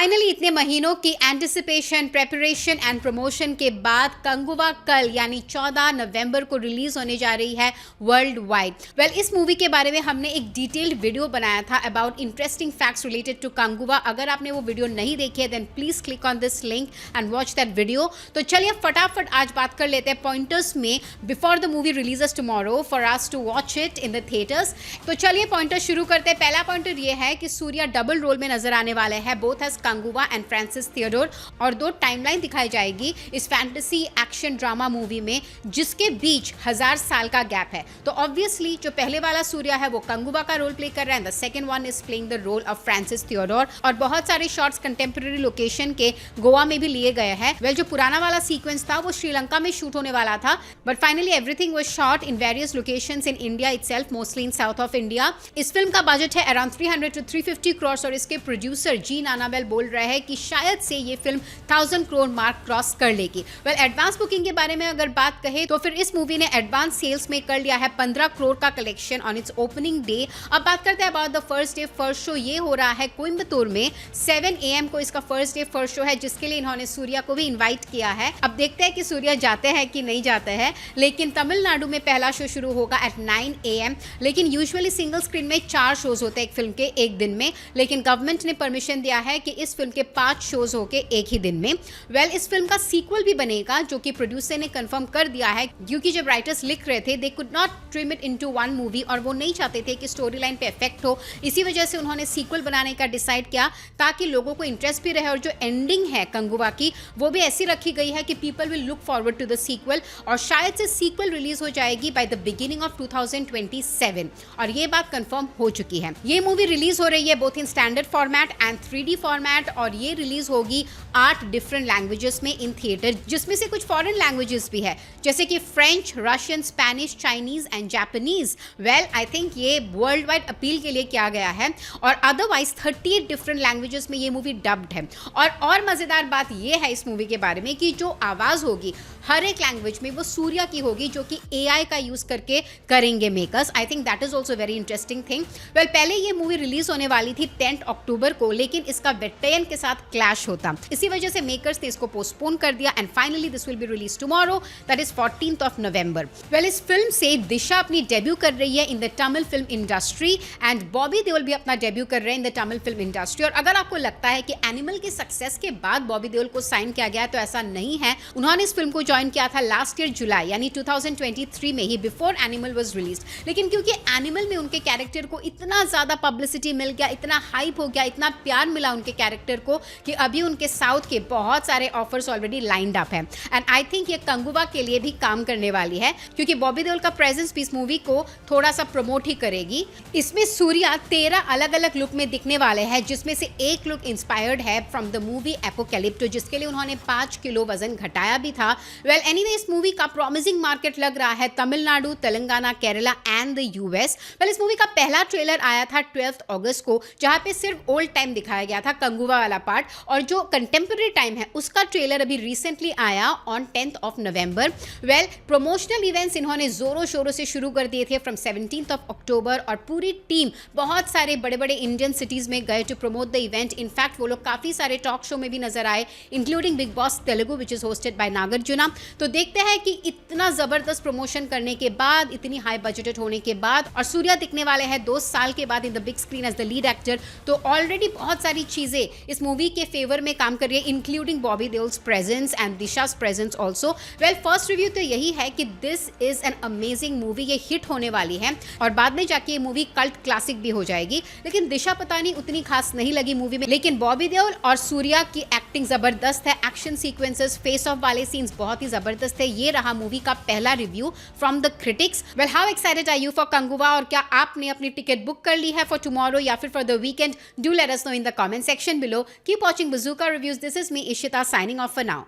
Finally इतने महीनों की एंटिसिपेशन, प्रेपरेशन एंड प्रमोशन के बाद कंगुवा कल यानी 14 नवंबर को रिलीज होने जा रही है वर्ल्ड वाइड। वेल, इस मूवी के बारे में हमने एक डिटेल्ड वीडियो बनाया था about interesting facts related to Kanguva. अगर आपने वो वीडियो नहीं देखी है then please click on this link and watch that video. तो चलिए फटाफट आज बात कर लेते हैं पॉइंटर्स में before the movie releases tomorrow for us to watch it in the theatres. तो चलिए पॉइंटर शुरू करते हैं। पहला पॉइंटर ये है कि सूर्या डबल रोल में नजर आने वाले हैं, both as Kanguva and Francis Theodore, और दो टाइमलाइन दिखाई जाएगी इस फैंटेसी एक्शन ड्रामा मूवी में जिसके बीच 1000 साल का गैप है। तो ऑब्वियसली जो पहले वाला सूर्या है वो कंगुवा का रोल प्ले कर रहा है, the second one is playing the role of Francis Theodore. और बहुत सारे शॉट्स कंटेम्प्रेरी लोकेशन के गोवा में भी लिए गए हैं। वेल, जो पुराना वाला सीक्वेंस था वो श्रीलंका में शूट होने वाला था, but finally everything was shot in various locations in India itself, mostly in south of India. इस फिल्म का बजट है अराउंड 300 to 350 करोड़ और इसके प्रोड्यूसर जी नानाबेल बोल रहे हैं कि शायद से ये फिल्म 1000 करोड़ मार्क क्रॉस कर लेगी। वेल, एडवांस बुकिंग के बारे में अगर बात कहें तो फिर इस मूवी ने एडवांस सेल्स में कर लिया है 15 करोड़ का collection on it's opening day. अब बात करते हैं about the first day first show. ये हो रहा है कोयम्बतूर में 7 AM को इसका फर्स्ट डे फर्स्ट शो है, जिसके लिए इन्होंने सूर्या को भी इन्वाइट किया है। अब देखते हैं कि सूर्या जाते हैं कि नहीं जाते हैं। लेकिन तमिलनाडु में पहला शो शुरू होगा एट 9 AM। लेकिन यूजुअली सिंगल स्क्रीन में 4 शोज होते हैं एक फिल्म के एक दिन में, लेकिन गवर्नमेंट ने परमिशन दिया है कि इस फिल्म के 5 शोज होके एक ही दिन में। वेल, इस फिल्म का सीक्वल भी बनेगा जो कि प्रोड्यूसर ने कंफर्म कर दिया है, क्योंकि जब राइटर्स लिख रहे थे they could not trim it into one movie और वो नहीं चाहते थे कि स्टोरी लाइन पे इफेक्ट हो। इसी वजह से उन्होंने सीक्वल बनाने का डिसाइड किया ताकि लोगों को इंटरेस्ट भी रहे, और जो एंडिंग है कंगुवा की वो भी ऐसी रखी गई है कि people will look forward to the sequel. और शायद से सीक्वल रिलीज हो जाएगी बाय द बिगिनिंग ऑफ 2027 और ये बात कंफर्म हो चुकी है। ये मूवी रिलीज हो रही है both in standard format and 3D format, और ये रिलीज होगी 8 डिफरेंट लैंग्वेजेस में इन थिएटर, जिसमें से कुछ फॉरेन लैंग्वेजेस भी है जैसे कि French, Russian, Spanish, Chinese and Japanese. Well, I think ये वर्ल्ड वाइड अपील के लिए किया गया है, और अदरवाइज 38 डिफरेंट लैंग्वेजेस में ये मूवी डब्ड है। और मजेदार बात ये है इस मूवी के बारे में कि जो आवाज होगी हर एक लैंग्वेज में वो सूर्या की होगी, जो कि AI का यूज करके करेंगे makers. I think that is also very interesting thing. Well, पहले ये मूवी रिलीज होने वाली थी 10 अक्टूबर को, लेकिन इसका वेटेरियन के साथ क्लैश होता, इसी वजह से मेकर्स ने इसको पोस्टपोन कर दिया and finally this will be release tomorrow, that is 14th of November। Well, इस फिल्म से दिशा अपनी डेब्यू कर रही है in the Tamil film industry and Bobby Deol भी अपना डेब्यू कर रहे हैं in the Tamil film industry. और अगर आपको लगता है कि एनिमल के सक्सेस के बाद बॉबी देओल को साइन किया गया, तो ऐसा नहीं है। उन्होंने इस फिल्म को ज्वाइन किया था लास्ट ईयर जुलाई यानी 2023 में ही, बिफोर एनिमल वाज रिलीज्ड। लेकिन क्योंकि एनिमल में उनके कैरेक्टर को इतना ज्यादा पब्लिसिटी मिल गया, इतना हाइप हो गया, इतना प्यार मिला उनके कैरेक्टर को कि अभी उनके साउथ के बहुत सारे ऑफर्स ऑलरेडी लाइंड अप हैं। एंड आई थिंक ये कंगुवा के लिए भी काम करने वाली है, क्योंकि बॉबी देओल का प्रेजेंस भी इस मूवी को थोड़ा सा प्रमोट ही करेगी। इसमें सूर्या 13 अलग अलग लुक में दिखने वाले हैं, जिसमें से एक लुक इंस्पायर्ड है फ्रॉम द मूवी एपोकैलिप्टो, जिसके लिए उन्होंने 5 किलो वजन घटाया भी था। वेल, एनीवे, इस मूवी का प्रॉमिसिंग मार्केट लग रहा है Tamil Nadu, Telangana, Kerala and the US। Well, इस मूवी का पहला ट्रेलर आया था 12 अगस्त को, जहां पे सिर्फ ओल्ड टाइम दिखाया गया था, कंगुवा वाला पार्ट, और जो कंटेम्प्रेरी टाइम है उसका ट्रेलर अभी रिसेंटली आया on 10th of November। Well, promotional events इन्होंने जोरों शोरों से शुरू कर दिए थे फ्रॉम 17th of October, और पूरी टीम बहुत सारे बड़े बड़े इंडियन सिटीज में गए to promote the event. In fact वो लोग काफी सारे टॉक शो में भी नजर आए, including big boss Telugu which is hosted by Nagarjuna. तो देखते हैं कि इतना जबरदस्त प्रमोशन करने के बाद, इतनी हाई बजटेड होने के बाद, और सूर्या दिखने वाले हैं 2 साल के बाद in the big screen as the lead actor, तो ऑलरेडी बहुत सारी चीजें इस मूवी के फेवर में काम कर रही है, including Bobby Deol's presence and Disha's presence also. Well, first review तो यही है कि this is an amazing movie, ये हिट होने वाली है और बाद में जाके ये मूवी कल्ट क्लासिक भी हो जाएगी। लेकिन दिशा पता नहीं उतनी खास नहीं लगी मूवी में, लेकिन बॉबी देओल और सूर्या की एक्टिंग जबरदस्त है, एक्शन सीक्वेंसेस, फेस ऑफ वाले सीन्स बहुत ही जबरदस्त है। ये रहा मूवी का पहला review from the critics. Well, how excited are you for Kanguva, और क्या आपने अपनी टिकट बुक कर ली है फॉर टुमारो या फिर for the weekend? Do let us know in the comment section below. Keep watching bazooka reviews. This is me Ishita signing off for now.